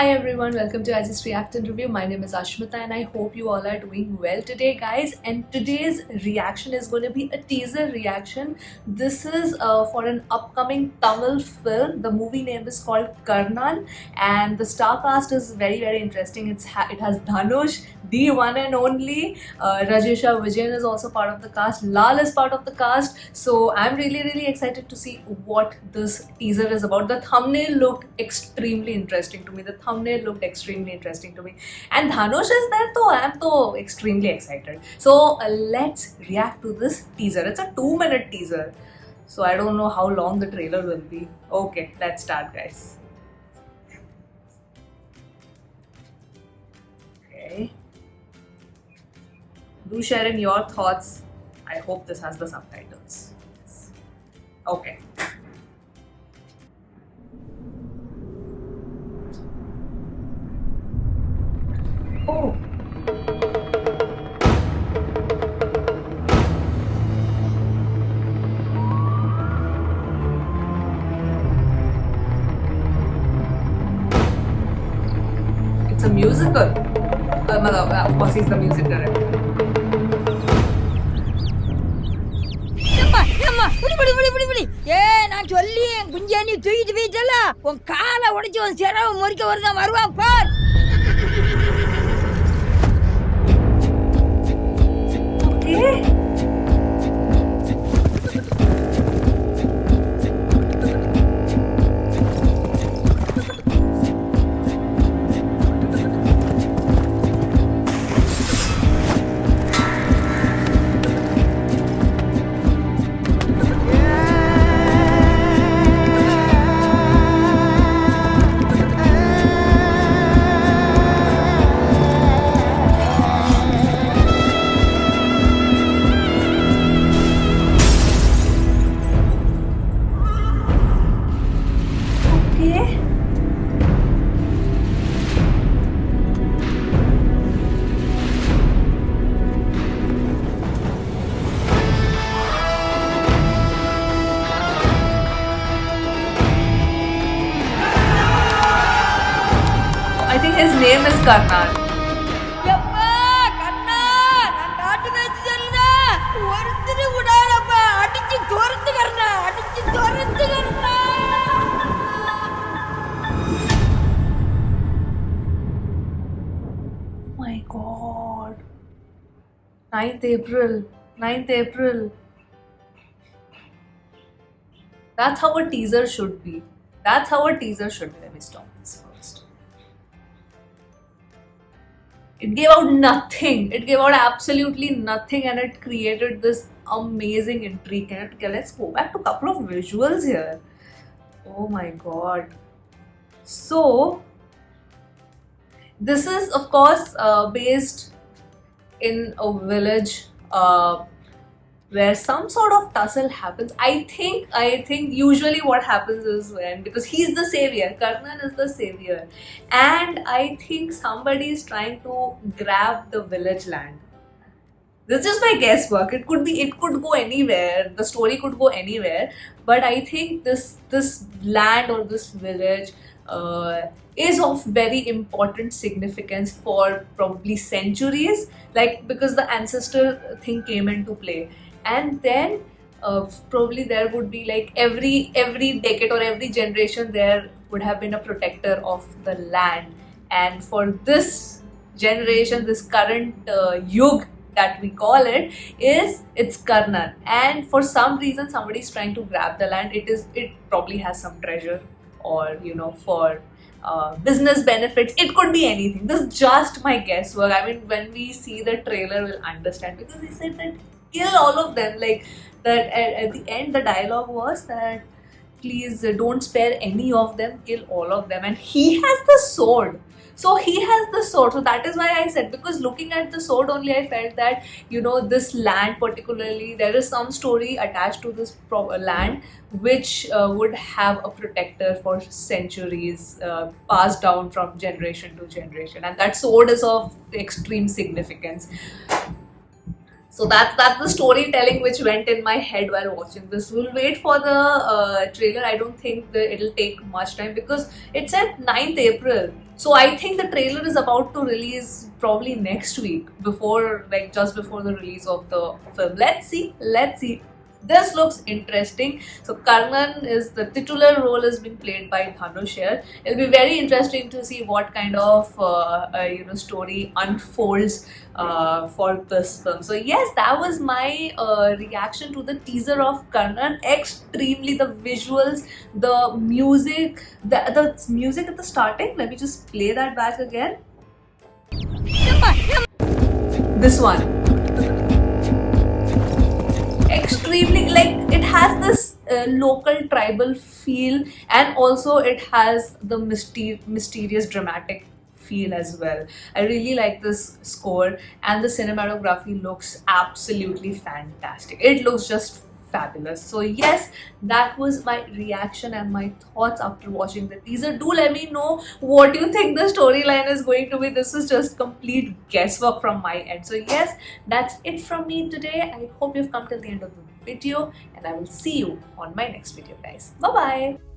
Hi everyone, welcome to I Just React and Review. My name is Ashmita and I hope you all are doing well today, guys. And today's reaction is going to be a teaser reaction. This is for an upcoming Tamil film. The movie name is called Karnan and the star cast is very interesting. It has Dhanush, the one and only. Rajesha Vijayan is also part of the cast. Lal is part of the cast. So I'm really excited to see what this teaser is about. The thumbnail looked extremely interesting to me. And Dhanush is there, so I'm so extremely excited. So let's react to this teaser. It's a 2-minute teaser, so I don't know how long the trailer will be. Okay, let's start, guys. Okay, do share in your thoughts. I hope this has the subtitles. Okay. Oh. It's a musical. Of course, he's the music director. நான் சொல்லி என் குஞ்சானி தூக்கிட்டு போயிட்டல உன் காலை உடைச்சு உன் சிறவை முறிக்க வருதான் வருவான் பார். I think his name is Karnan. எப்பா கண்ணா நான் காட்டு மேய்ச்சி சொல்லுதேன் ஒருத்தரு விடாதப்பா அடிச்சு துரத்து கண்ணா அடிச்சு துரத்து கண்ணா. My God. 9th April. 9th April. That's how a teaser should be. Let me stop this first. It gave out nothing. It gave out absolutely nothing and it created this amazing intrigue. Okay, let's go back to a couple of visuals here. Oh my God. So, this is of course based in a village where some sort of tussle happens. I think usually what happens is because he's the savior, Karnan is the savior, and I think somebody is trying to grab the village land. This is just my guesswork. It could go anywhere. The story could go anywhere, but I think this land or this village is of very important significance for probably centuries, like because the ancestor thing came into play. And then probably there would be like every decade or every generation there would have been a protector of the land, and for this generation, this current yug that we call it's Karnan, and for some reason somebody is trying to grab the land. It probably has some treasure, or for business benefits. It could be anything. This is just my guesswork. I mean, when we see the trailer we'll understand, because he said that kill all of them, like that at the end the dialogue was that please don't spare any of them, kill all of them. And he has the sword. So that is why I said, because looking at the sword only I felt that this land particularly, there is some story attached to this land which would have a protector for centuries, passed down from generation to generation, and that sword is of extreme significance. So that's the storytelling which went in my head while watching this. We'll wait for the trailer. I don't think that it'll take much time because it's at 9th April. So I think the trailer is about to release probably next week, before, like, just before the release of the film. Let's see. Let's see. This looks interesting. So Karnan is the titular role is being played by Dhanush here. It'll be very interesting to see what kind of story unfolds for this film. So yes, that was my reaction to the teaser of Karnan. Extremely, the visuals, the music, the music at the starting. Let me just play that back again. This one. Extremely, like, it has this local tribal feel, and also it has the mysterious dramatic feel as well. I really like this score, and the cinematography looks absolutely fantastic. It looks just fabulous. So yes, that was my reaction and my thoughts after watching the teaser. Do let me know what you think the storyline is going to be. This is just complete guesswork from my end. So yes, that's it from me today. I hope you've come till the end of the video, and I will see you on my next video, guys. Bye bye.